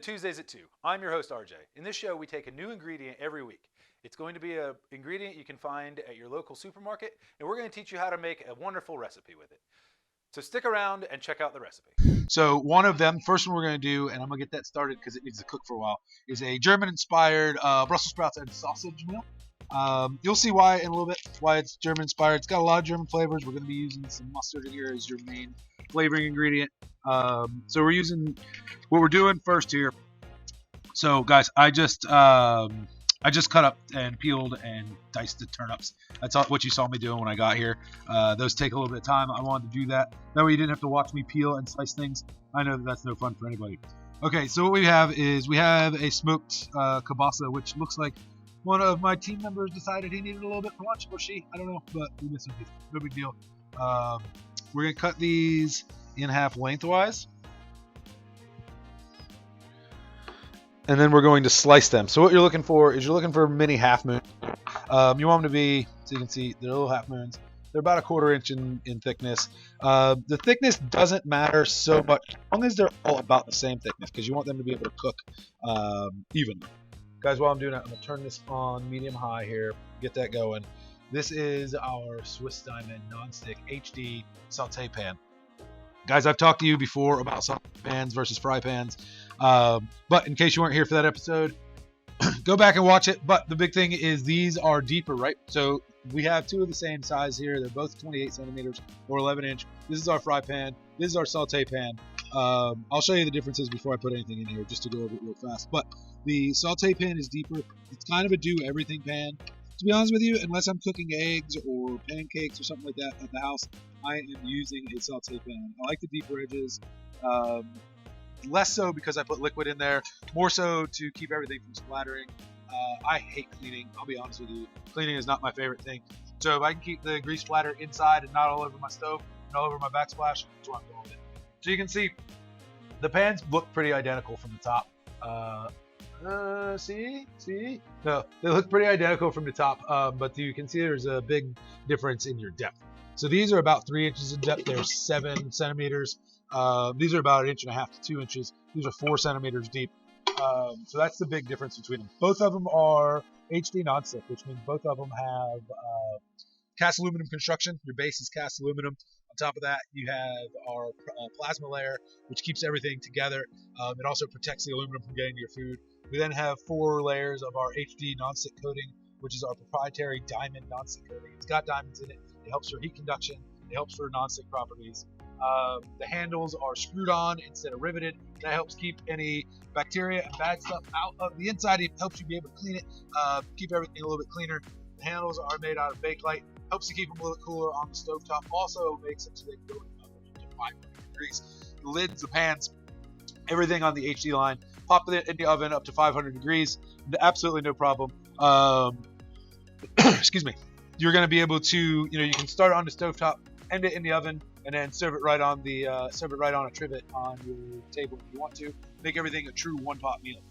to Tuesdays at 2. I'm your host, RJ. In this show, we take a new ingredient every week. It's going to be an ingredient you can find at your local supermarket, and we're going to teach you how to make a wonderful recipe with it. So stick around and check out the recipe. So one of them, first one we're going to do, and I'm going to get that started because it needs to cook for a while, is a German-inspired Brussels sprouts and sausage meal. You'll see why in a little bit, why it's German-inspired. It's got a lot of German flavors. We're going to be using some mustard in here as your main flavoring ingredient. So we're using what we're doing first here. So guys, I just cut up and peeled and diced the turnips. That's what you saw me doing when I got here. Those take a little bit of time. I wanted to do that. That way you didn't have to watch me peel and slice things. I know that that's no fun for anybody. Okay, so what we have is we have a smoked kielbasa, which looks like one of my team members decided he needed a little bit for lunch, or she, I don't know, but we missed some pieces. No big deal. We're going to cut these in half lengthwise. And then we're going to slice them. So what you're looking for is mini half moons. You want them to be, so you can see, they're little half moons. They're about a 1/4 inch in thickness. The thickness doesn't matter so much, as long as they're all about the same thickness, because you want them to be able to cook evenly. Guys, while I'm doing that, I'm going to turn this on medium-high here, get that going. This is our Swiss Diamond Nonstick HD Saute pan. Guys, I've talked to you before about saute pans versus fry pans, but in case you weren't here for that episode, go back and watch it. But the big thing is these are deeper, right? So we have two of the same size here. They're both 28 centimeters or 11 inch. This is our fry pan. This is our saute pan. I'll show you the differences before I put anything in here, just to go over it real fast. But the saute pan is deeper. It's kind of a do-everything pan. To be honest with you, unless I'm cooking eggs or pancakes or something like that at the house, I am using a saute pan. I like the deeper edges. Less so because I put liquid in there, more so to keep everything from splattering. I hate cleaning, I'll be honest with you. Cleaning is not my favorite thing. So if I can keep the grease splatter inside and not all over my stove and all over my backsplash, that's what I'm going with it. So you can see the pans look pretty identical from the top. See? No, they look pretty identical from the top, but you can see there's a big difference in your depth. So these are about 3 inches in depth. They're 7 centimeters. These are about 1.5 to 2 inches. These are 4 centimeters deep. So that's the big difference between them. Both of them are HD nonstick, which means both of them have cast aluminum construction. Your base is cast aluminum. On top of that, you have our plasma layer, which keeps everything together. It also protects the aluminum from getting to your food. We then have 4 layers of our HD nonstick coating, which is our proprietary diamond nonstick coating. It's got diamonds in it. It helps for heat conduction. It helps for nonstick properties. The handles are screwed on instead of riveted. That helps keep any bacteria and bad stuff out of the inside. It helps you be able to clean it, keep everything a little bit cleaner. The handles are made out of Bakelite. Helps to keep them a little cooler on the stovetop. Also makes them so they can go up to 500 degrees. The lids, the pans, everything on the HD line. Pop it in the oven up to 500 degrees. Absolutely no problem. Excuse me. You're going to be able to, you can start it on the stovetop, end it in the oven, and then serve it right on a trivet on your table if you want to. Make everything a true one-pot meal.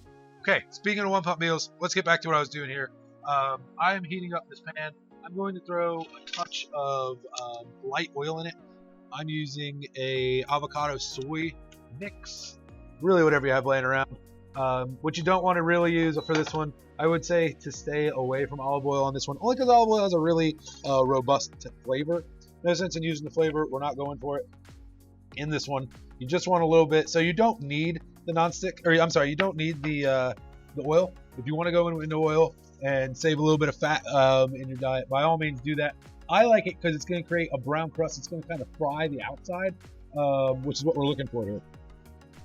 Okay, speaking of one-pot meals, let's get back to what I was doing here. I am heating up this pan. I'm going to throw a touch of light oil in it. I'm using a avocado soy mix. Really whatever you have laying around. What you don't want to really use for this one, I would say to stay away from olive oil on this one, only because olive oil has a really robust flavor. No sense in using the flavor. We're not going for it in this one. You just want a little bit. So you don't need the nonstick, or I'm sorry, you don't need the oil. If you want to go into oil and save a little bit of fat in your diet, by all means do that. I like it because it's going to create a brown crust. It's going to kind of fry the outside, which is what we're looking for here.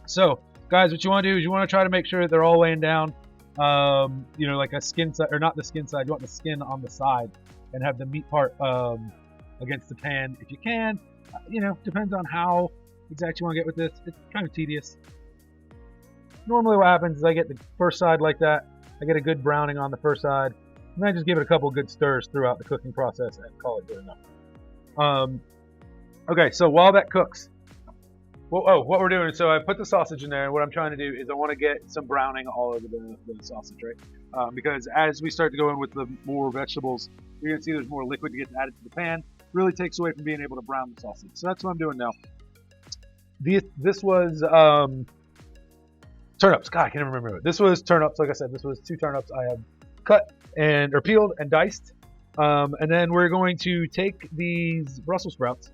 So, guys, what you want to do is you want to try to make sure that they're all laying down, like a skin side, or not the skin side. You want the skin on the side and have the meat part against the pan if you can. Depends on how exact you want to get with this. It's kind of tedious. Normally what happens is I get the first side like that. I get a good browning on the first side. And then I just give it a couple good stirs throughout the cooking process and call it good enough. Okay, so while that cooks, what we're doing, so I put the sausage in there, and what I'm trying to do is I want to get some browning all over the sausage, right? Because as we start to go in with the more vegetables, you're going to see there's more liquid that gets added to the pan. Really takes away from being able to brown the sausage. So that's what I'm doing now. This was turnips. God, I can't even remember. This was turnips. Like I said, this was 2 turnips I have cut or peeled and diced. And then we're going to take these Brussels sprouts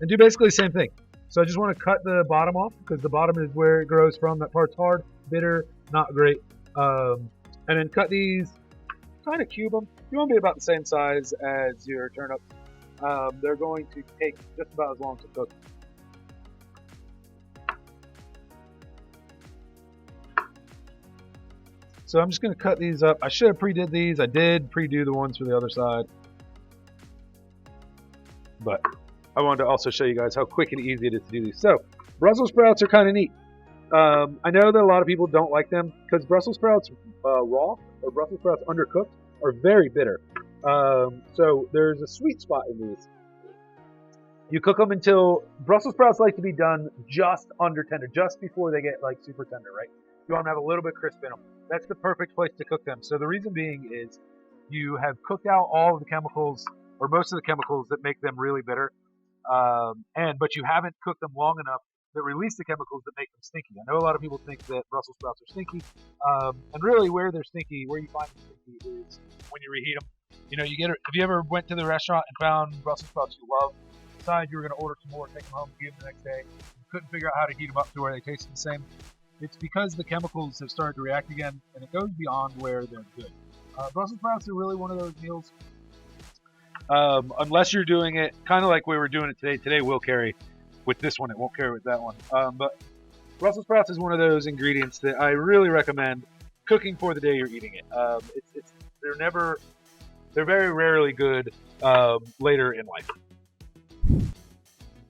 and do basically the same thing. So I just want to cut the bottom off because the bottom is where it grows from. That part's hard, bitter, not great. And then cut these, kind of cube them. You want to be about the same size as your turnips. They're going to take just about as long to cook. So I'm just going to cut these up. I should have pre-did these. I did pre-do the ones for the other side. But I wanted to also show you guys how quick and easy it is to do these. So Brussels sprouts are kind of neat. I know that a lot of people don't like them because Brussels sprouts raw or Brussels sprouts undercooked are very bitter. So there's a sweet spot in these. You cook them until Brussels sprouts like to be done just under tender, just before they get like super tender, right? You want them to have a little bit crisp in them. That's the perfect place to cook them. So the reason being is you have cooked out all of the chemicals or most of the chemicals that make them really bitter, but you haven't cooked them long enough that release the chemicals that make them stinky. I know a lot of people think that Brussels sprouts are stinky, and really where they're stinky, where you find them stinky is when you reheat them. You know, if you ever went to the restaurant and found Brussels sprouts you love, decided you were going to order some more, take them home, eat them the next day, you couldn't figure out how to heat them up to where they tasted the same. It's because the chemicals have started to react again, and it goes beyond where they're good. Brussels sprouts are really one of those meals, unless you're doing it kind of like we were doing it today. Today will carry with this one, it won't carry with that one. But Brussels sprouts is one of those ingredients that I really recommend cooking for the day you're eating it. They're very rarely good later in life.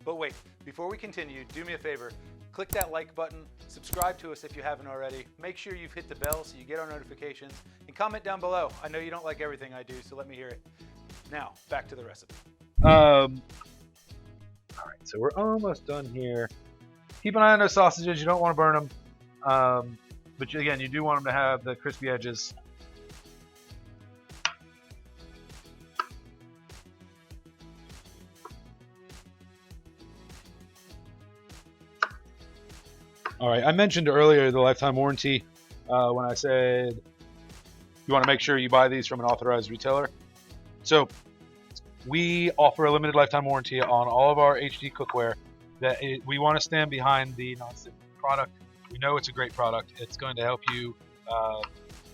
But wait, before we continue, do me a favor. Click that like button, subscribe to us if you haven't already, make sure you've hit the bell so you get our notifications, and comment down below. I know you don't like everything I do, so let me hear it. Now, back to the recipe. Alright, so we're almost done here. Keep an eye on those sausages, you don't want to burn them. But again, you do want them to have the crispy edges. All right, I mentioned earlier the lifetime warranty when I said you want to make sure you buy these from an authorized retailer. So we offer a limited lifetime warranty on all of our HD cookware. We want to stand behind the Nonstick product. We know it's a great product. It's going to help you.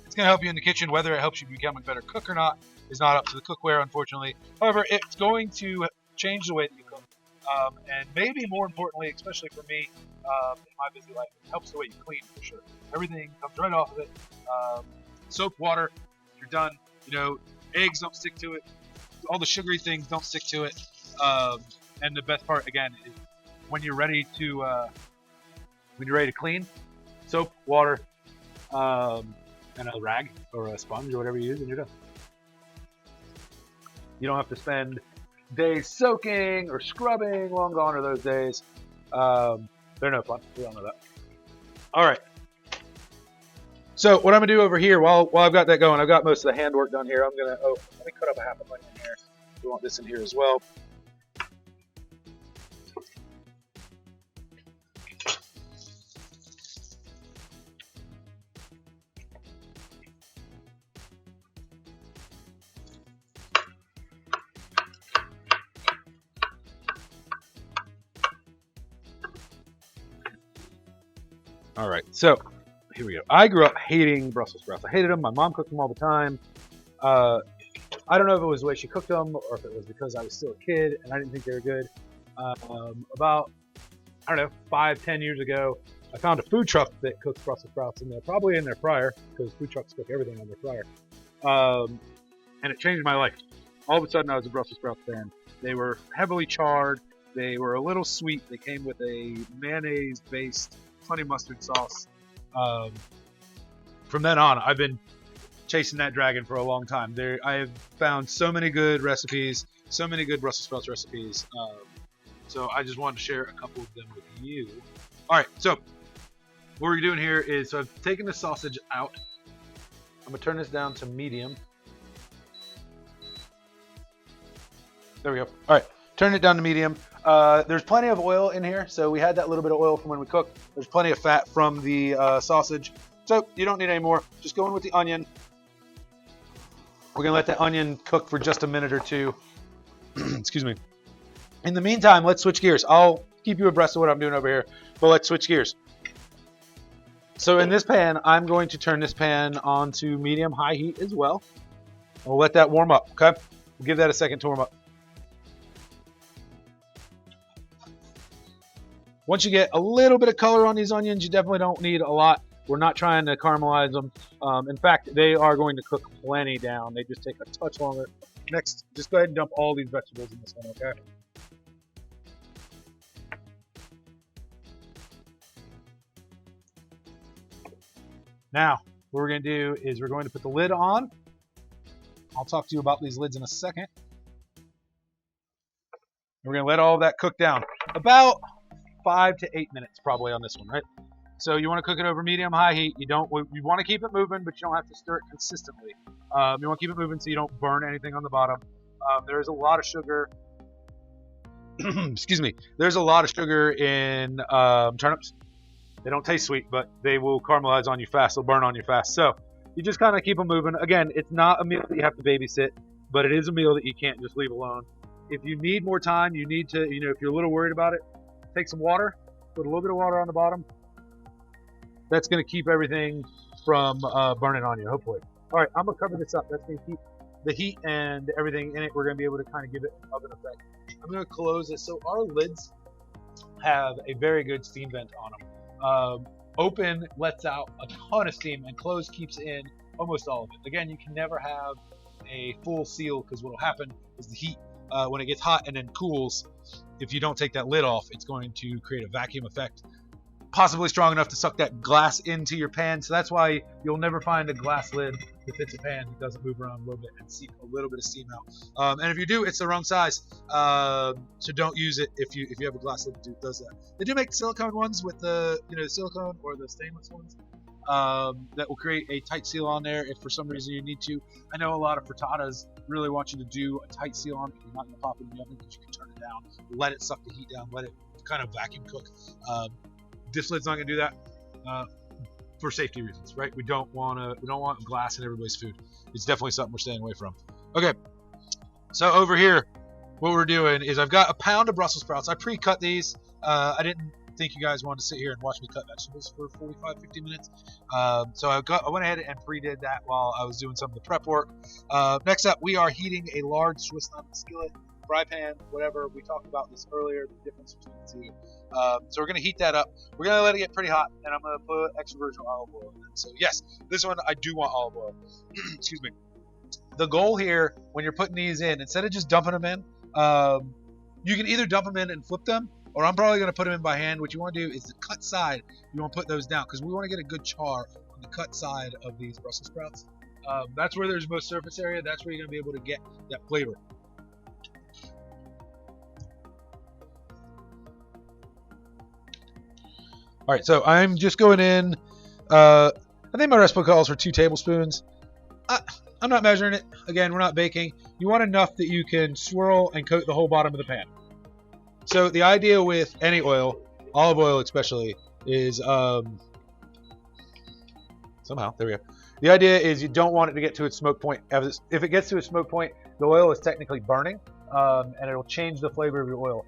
It's going to help you in the kitchen. Whether it helps you become a better cook or not is not up to the cookware, unfortunately. However, it's going to change the way that you cook. And maybe more importantly, especially for me, in my busy life, it helps the way you clean for sure. Everything comes right off of it. Soap, water, you're done. You know, eggs don't stick to it. All the sugary things don't stick to it. And the best part, again, is when you're ready to clean, soap, water, and a rag or a sponge or whatever you use, and you're done. You don't have to spend days soaking or scrubbing. Long gone are those days. They're no fun. We all know that. All right. So what I'm gonna do over here, while I've got that going, I've got most of the handwork done here. I'm gonna let me cut up a half a onion here. We want this in here as well. All right, so here we go. I grew up hating Brussels sprouts. I hated them. My mom cooked them all the time. I don't know if it was the way she cooked them or if it was because I was still a kid and I didn't think they were good. About, I don't know, 5-10 years ago, I found a food truck that cooks Brussels sprouts in there, probably in their fryer, because food trucks cook everything on their fryer. And it changed my life. All of a sudden, I was a Brussels sprouts fan. They were heavily charred. They were a little sweet. They came with a mayonnaise-based honey mustard sauce. From then on, I've been chasing that dragon for a long time. I have found so many good recipes, so many good Brussels sprouts recipes. So I just wanted to share a couple of them with you. All right, so what we're doing here is, so I've taken the sausage out. I'm gonna turn this down to medium. There we go. All right, Turn it down to medium. There's plenty of oil in here, so we had that little bit of oil from when we cooked. There's plenty of fat from the sausage, so you don't need any more. Just go in with the onion. We're gonna let that onion cook for just a minute or two. Excuse me. In the meantime, let's switch gears. I'll keep you abreast of what I'm doing over here, but let's switch gears. So in this pan, I'm going to turn this pan on to medium-high heat as well. We'll let that warm up, okay? We'll give that a second to warm up. Once you get a little bit of color on these onions, you definitely don't need a lot. We're not trying to caramelize them. In fact, they are going to cook plenty down. They just take a touch longer. Next, just go ahead and dump all these vegetables in this one, okay? Now, what we're going to do is we're going to put the lid on. I'll talk to you about these lids in a second. We're going to let all of that cook down. About 5 to 8 minutes probably on this one, right? So you want to cook it over medium-high heat. You want to keep it moving, but you don't have to stir it consistently. You want to keep it moving so you don't burn anything on the bottom. There is a lot of sugar. Excuse me. There's a lot of sugar in turnips. They don't taste sweet, but they will caramelize on you fast. They'll burn on you fast. So you just kind of keep them moving. Again, it's not a meal that you have to babysit, but it is a meal that you can't just leave alone. If you need more time, you need to, if you're a little worried about it, take some water, put a little bit of water on the bottom. That's going to keep everything from burning on you, hopefully. All right, I'm going to cover this up. That's going to keep the heat and everything in it. We're going to be able to kind of give it an oven effect. I'm going to close this. So our lids have a very good steam vent on them. Open lets out a ton of steam, and closed keeps in almost all of it. Again, you can never have a full seal, because what will happen is the heat, when it gets hot and then cools, if you don't take that lid off, it's going to create a vacuum effect, possibly strong enough to suck that glass into your pan. So that's why you'll never find a glass lid that fits a pan that doesn't move around a little bit and seep a little bit of steam out. And if you do, it's the wrong size. So don't use it if you have a glass lid that does that. They do make silicone ones with the silicone or the stainless ones that will create a tight seal on there if for some reason you need to. I know a lot of frittatas really want you to do a tight seal on it. You're not going to pop it in the oven, because you can turn it down, let it suck the heat down, let it kind of vacuum cook. This lid's not going to do that for safety reasons, right? We don't want glass in everybody's food. It's definitely something we're staying away from. Okay, so over here, what we're doing is I've got a pound of Brussels sprouts. I pre-cut these. I didn't think you guys wanted to sit here and watch me cut vegetables for 45-50 minutes. So I went ahead and pre-did that while I was doing some of the prep work. Next up, we are heating a large Swiss lemon skillet, fry pan, whatever. We talked about this earlier, the difference between the two. So we're going to heat that up. We're going to let it get pretty hot, and I'm going to put extra virgin olive oil in it. So yes, this one I do want olive oil. Excuse me. The goal here, when you're putting these in, instead of just dumping them in, you can either dump them in and flip them, or I'm probably going to put them in by hand. What you want to do is the cut side, you want to put those down, because we want to get a good char on the cut side of these Brussels sprouts. That's where there's most surface area. That's where you're going to be able to get that flavor. All right, so I'm just going in. I think my recipe calls for 2 tablespoons. I'm not measuring it. Again, we're not baking. You want enough that you can swirl and coat the whole bottom of the pan. So the idea with any oil, olive oil especially, is somehow, there we go. The idea is you don't want it to get to its smoke point. If it gets to its smoke point, the oil is technically burning, and it'll change the flavor of your oil.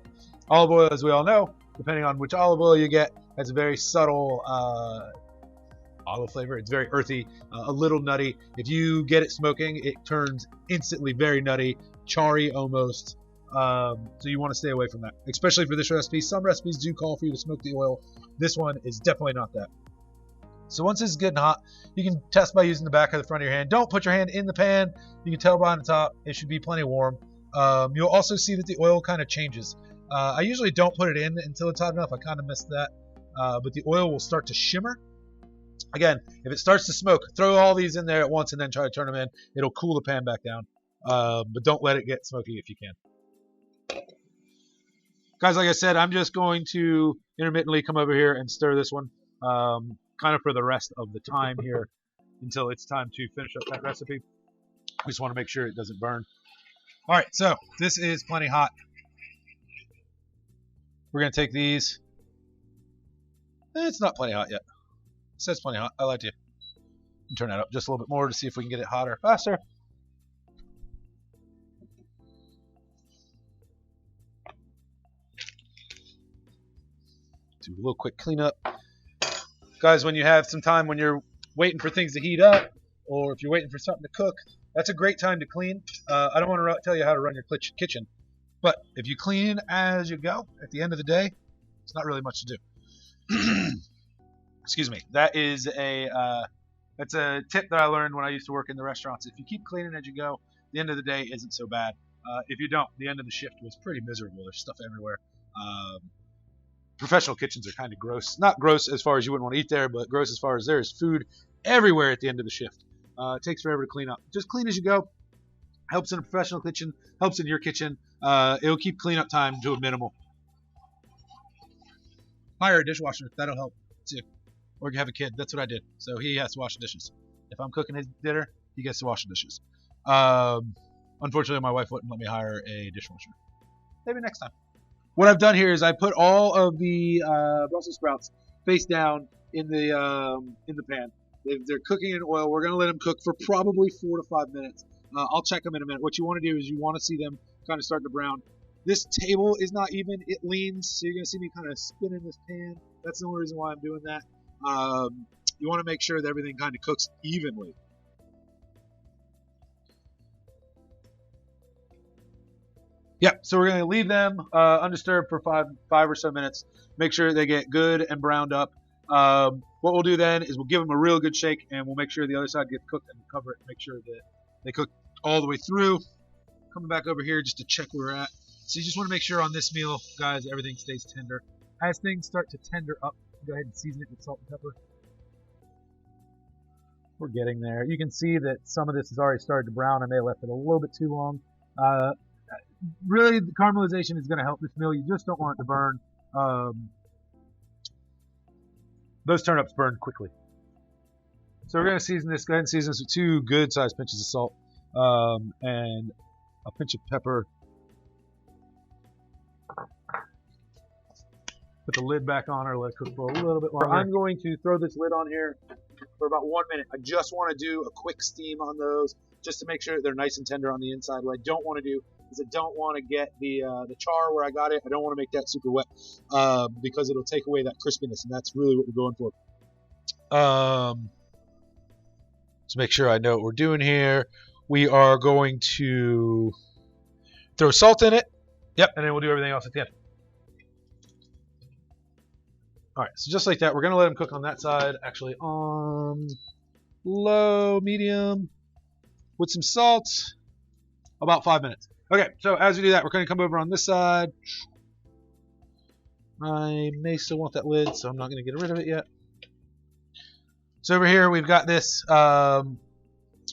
Olive oil, as we all know, depending on which olive oil you get, has a very subtle olive flavor. It's very earthy, a little nutty. If you get it smoking, it turns instantly very nutty, charry almost. So you want to stay away from that, especially for this recipe. Some recipes do call for you to smoke the oil. This one is definitely not that. So once it's good and hot, you can test by using the back of the front of your hand. Don't put your hand in the pan. You can tell by the top. It should be plenty warm. You'll also see that the oil kind of changes. I usually don't put it in until it's hot enough. I kind of missed that. But the oil will start to shimmer. Again, if it starts to smoke, throw all these in there at once and then try to turn them in. It'll cool the pan back down. But don't let it get smoky if you can. Guys, like I said, I'm just going to intermittently come over here and stir this one kind of for the rest of the time here until it's time to finish up that recipe. We just want to make sure it doesn't burn. All right, so this is plenty hot. We're going to take these. It's not plenty hot yet. It says plenty hot. I lied to you. Turn that up just a little bit more to see if we can get it hotter faster. Do a little quick cleanup. Guys, when you have some time when you're waiting for things to heat up, or if you're waiting for something to cook, that's a great time to clean. I don't want to tell you how to run your kitchen, but if you clean as you go, at the end of the day, it's not really much to do. Excuse me. That's a tip that I learned when I used to work in the restaurants. If you keep cleaning as you go, the end of the day isn't so bad. If you don't, the end of the shift was pretty miserable. There's stuff everywhere. Professional kitchens are kind of gross. Not gross as far as you wouldn't want to eat there, but gross as far as there is food everywhere at the end of the shift. It takes forever to clean up. Just clean as you go. Helps in a professional kitchen. Helps in your kitchen. It'll keep cleanup time to a minimal. Hire a dishwasher. That'll help too. Or you have a kid. That's what I did. So he has to wash the dishes. If I'm cooking his dinner, he gets to wash the dishes. Unfortunately, my wife wouldn't let me hire a dishwasher. Maybe next time. What I've done here is I put all of the Brussels sprouts face down in the pan. They're cooking in oil. We're going to let them cook for probably 4 to 5 minutes. I'll check them in a minute. What you want to do is you want to see them kind of start to brown. This table is not even. It leans, so you're going to see me kind of spinning this pan. That's the only reason why I'm doing that. You want to make sure that everything kind of cooks evenly. Yeah, so we're going to leave them undisturbed for five or so minutes. Make sure they get good and browned up. What we'll do then is we'll give them a real good shake, and we'll make sure the other side gets cooked and cover it. Make sure that they cook all the way through. Coming back over here just to check where we're at. So you just want to make sure on this meal, guys, everything stays tender. As things start to tender up, go ahead and season it with salt and pepper. We're getting there. You can see that some of this has already started to brown. I may have left it a little bit too long. Really, the caramelization is going to help this meal. You just don't want it to burn. Those turnips burn quickly. So we're going to season this. Go ahead and season this with 2 good-sized pinches of salt and a pinch of pepper. Put the lid back on or let it cook for a little bit longer. I'm going to throw this lid on here for about 1 minute. I just want to do a quick steam on those just to make sure that they're nice and tender on the inside. What I don't want to do is I don't want to get the char where I got it. I don't want to make that super wet because it'll take away that crispiness, and that's really what we're going for. To make sure I know what we're doing here, we are going to throw salt in it. Yep, and then we'll do everything else at the end. All right, so just like that, we're going to let them cook on that side, actually on low, medium, with some salt, about 5 minutes. Okay, so as we do that, we're going to come over on this side. I may still want that lid, so I'm not going to get rid of it yet. So over here, we've got this.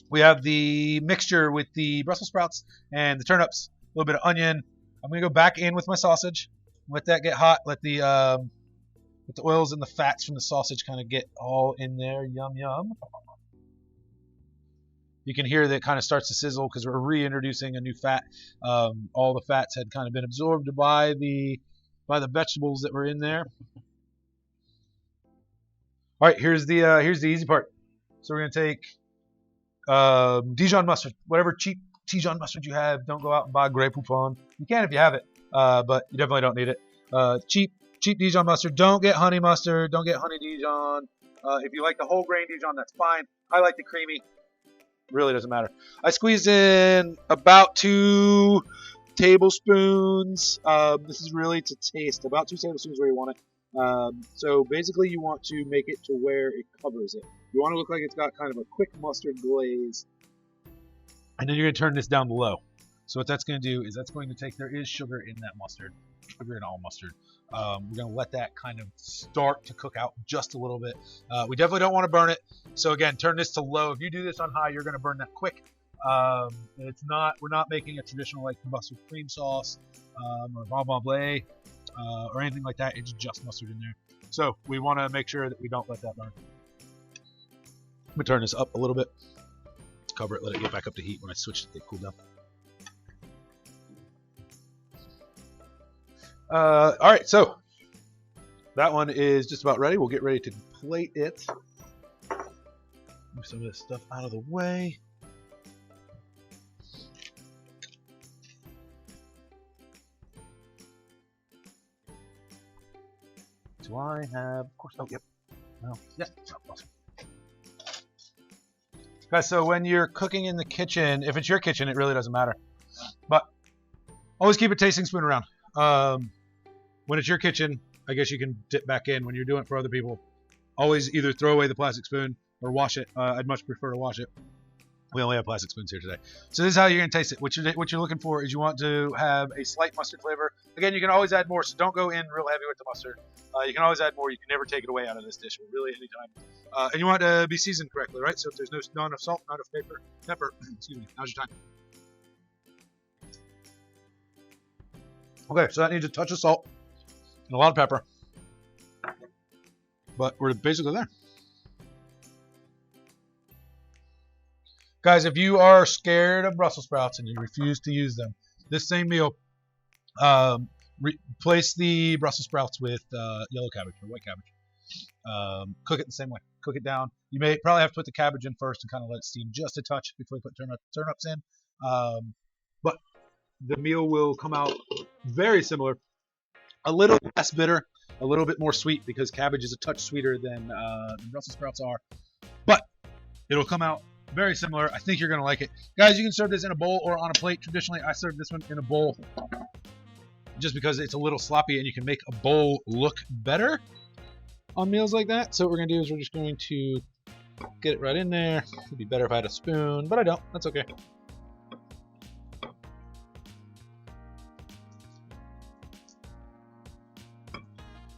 We have the mixture with the Brussels sprouts and the turnips, a little bit of onion. I'm going to go back in with my sausage. Let that get hot. Let the oils and the fats from the sausage kind of get all in there. Yum, yum. You can hear that it kind of starts to sizzle because we're reintroducing a new fat. All the fats had kind of been absorbed by the vegetables that were in there. All right, here's the easy part. So we're going to take Dijon mustard, whatever cheap Dijon mustard you have. Don't go out and buy Grey Poupon. You can if you have it, but you definitely don't need it. Cheap Dijon mustard. Don't get honey mustard. Don't get honey Dijon. If you like the whole grain Dijon, that's fine. I like the creamy. Really doesn't matter. I squeezed in about 2 tablespoons. This is really to taste. About 2 tablespoons where you want it. So basically you want to make it to where it covers it. You want to look like it's got kind of a quick mustard glaze. And then you're going to turn this down to low. So what that's going to do is that's going to take, there is sugar in that mustard. Sugar in all mustard. We're going to let that kind of start to cook out just a little bit. We definitely don't want to burn it. So again, turn this to low. If you do this on high, you're going to burn that quick. We're not making a traditional like mustard cream sauce or blah blah or anything like that. It's just mustard in there. So we want to make sure that we don't let that burn. I'm going to turn this up a little bit. Cover it, let it get back up to heat. When I switch it, it cooled down. All right, so that one is just about ready. We'll get ready to plate it. Move some of this stuff out of the way. Do I have, of course, oh, yep. Well, yeah, awesome. Guys, so when you're cooking in the kitchen, if it's your kitchen, it really doesn't matter. But always keep a tasting spoon around. When it's your kitchen, I guess you can dip back in. When you're doing it for other people, always either throw away the plastic spoon or wash it. I'd much prefer to wash it. We only have plastic spoons here today. So this is how you're going to taste it. What you're looking for is you want to have a slight mustard flavor. Again, you can always add more, so don't go in real heavy with the mustard. You can always add more. You can never take it away out of this dish, really, anytime. And you want it to be seasoned correctly, right? So if there's not enough salt, not enough pepper, excuse me, now's your time. Okay, so that needs a touch of salt and a lot of pepper. But we're basically there. Guys, if you are scared of Brussels sprouts and you refuse to use them, this same meal, replace the Brussels sprouts with yellow cabbage or white cabbage. Cook it the same way. Cook it down. You may probably have to put the cabbage in first and kind of let it steam just a touch before you put turnips in. But the meal will come out very similar. A little less bitter, a little bit more sweet because cabbage is a touch sweeter than Brussels sprouts are. But it'll come out very similar. I think you're going to like it. Guys, you can serve this in a bowl or on a plate. Traditionally, I serve this one in a bowl just because it's a little sloppy and you can make a bowl look better on meals like that. So what we're going to do is we're just going to get it right in there. It'd be better if I had a spoon, but I don't. That's okay.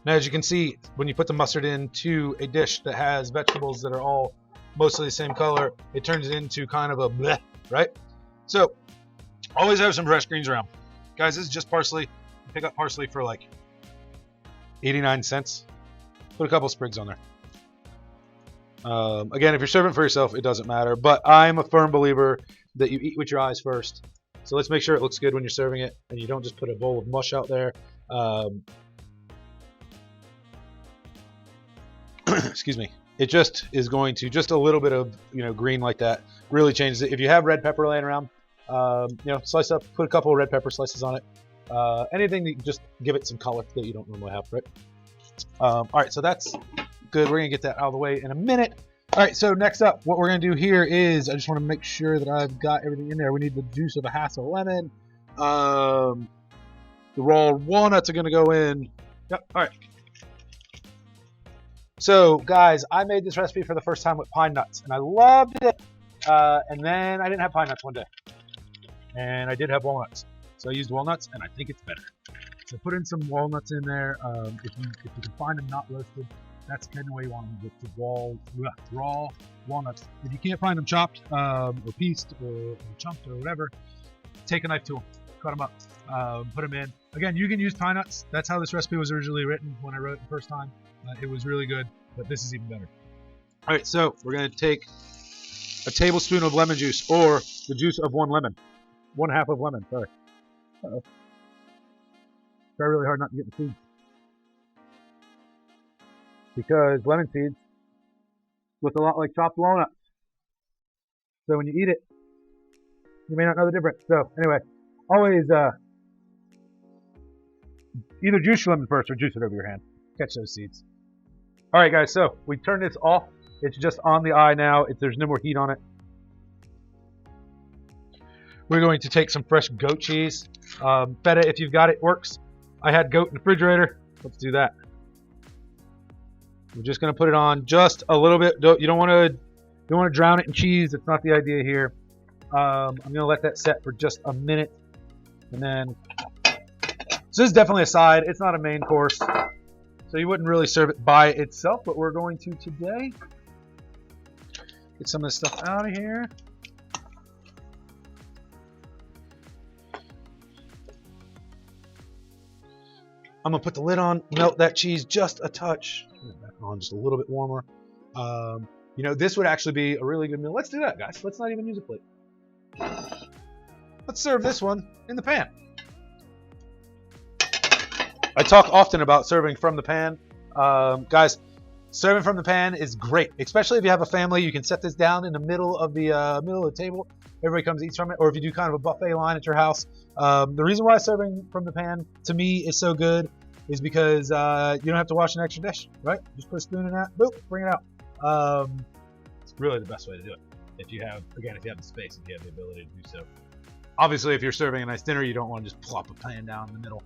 Now, as you can see, when you put the mustard into a dish that has vegetables that are all mostly the same color, it turns it into kind of a bleh, right? So, always have some fresh greens around. Guys, this is just parsley. Pick up parsley for like 89 cents. Put a couple sprigs on there. Again, if you're serving for yourself, it doesn't matter. But I'm a firm believer that you eat with your eyes first. So let's make sure it looks good when you're serving it, and you don't just put a bowl of mush out there. Excuse me. It just is going to, just a little bit of, green like that really changes it. If you have red pepper laying around, slice up, put a couple of red pepper slices on it. Anything to just give it some color that you don't normally have, right? All right, so that's good. We're going to get that out of the way in a minute. All right, so next up, what we're going to do here is, I just want to make sure that I've got everything in there. We need the juice of a half a lemon. The raw walnuts are going to go in. Yep, all right. So, guys, I made this recipe for the first time with pine nuts, and I loved it. And then I didn't have pine nuts one day, and I did have walnuts. So I used walnuts, and I think it's better. So put in some walnuts in there. If you can find them not roasted, that's kind of the way you want them, with raw walnuts. If you can't find them chopped or pieced or chunked or whatever, take a knife to them, cut them up, put them in. Again, you can use pine nuts. That's how this recipe was originally written when I wrote it the first time. It was really good, but this is even better. All right, so we're going to take a tablespoon of lemon juice, or the juice of one lemon. 1/2 of lemon, sorry. Uh-oh. Try really hard not to get the seeds. Because lemon seeds look a lot like chopped walnuts. So when you eat it, you may not know the difference. So anyway, always either juice your lemon first or juice it over your hand. Catch those seeds. All right, guys, so we turn this off. It's just on the eye now. There's no more heat on it. We're going to take some fresh goat cheese. Feta, if you've got it, works. I had goat in the refrigerator. Let's do that. We're just going to put it on just a little bit. You don't want to drown it in cheese. It's not the idea here. I'm going to let that set for just a minute, and then. So this is definitely a side. It's not a main course. So you wouldn't really serve it by itself, but we're going to today. Get some of this stuff out of here. I'm going to put the lid on, melt that cheese just a touch. Put it back on just a little bit warmer. This would actually be a really good meal. Let's do that, guys. Let's not even use a plate. Let's serve this one in the pan. I talk often about serving from the pan. Guys, serving from the pan is great, especially if you have a family. You can set this down in the middle of the table. Everybody comes and eats from it, or if you do kind of a buffet line at your house. The reason why serving from the pan to me is so good is because you don't have to wash an extra dish, right? Just put a spoon in that, boop, bring it out. It's really the best way to do it. If you have the space, if you have the ability to do so. Obviously, if you're serving a nice dinner, you don't want to just plop a pan down in the middle.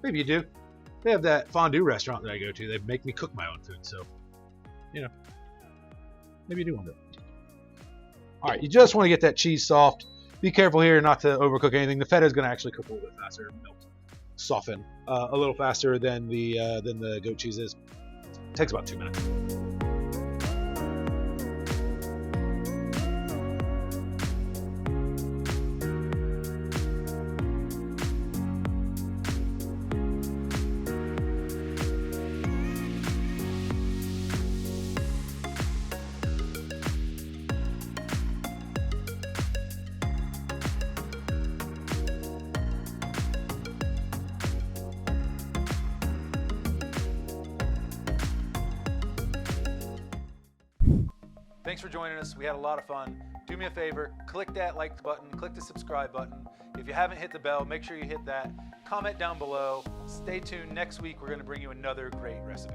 Maybe you do. They have that fondue restaurant that I go to. They make me cook my own food, so, maybe you do want to. All right, you just want to get that cheese soft. Be careful here not to overcook anything. The feta is going to actually cook a little bit faster. Milk soften a little faster than the goat cheese is. It takes about 2 minutes. Thanks for joining us. We had a lot of fun. Do me a favor, click that like button, click the subscribe button. If you haven't hit the bell, make sure you hit that. Comment down below. Stay tuned. Next week, we're going to bring you another great recipe.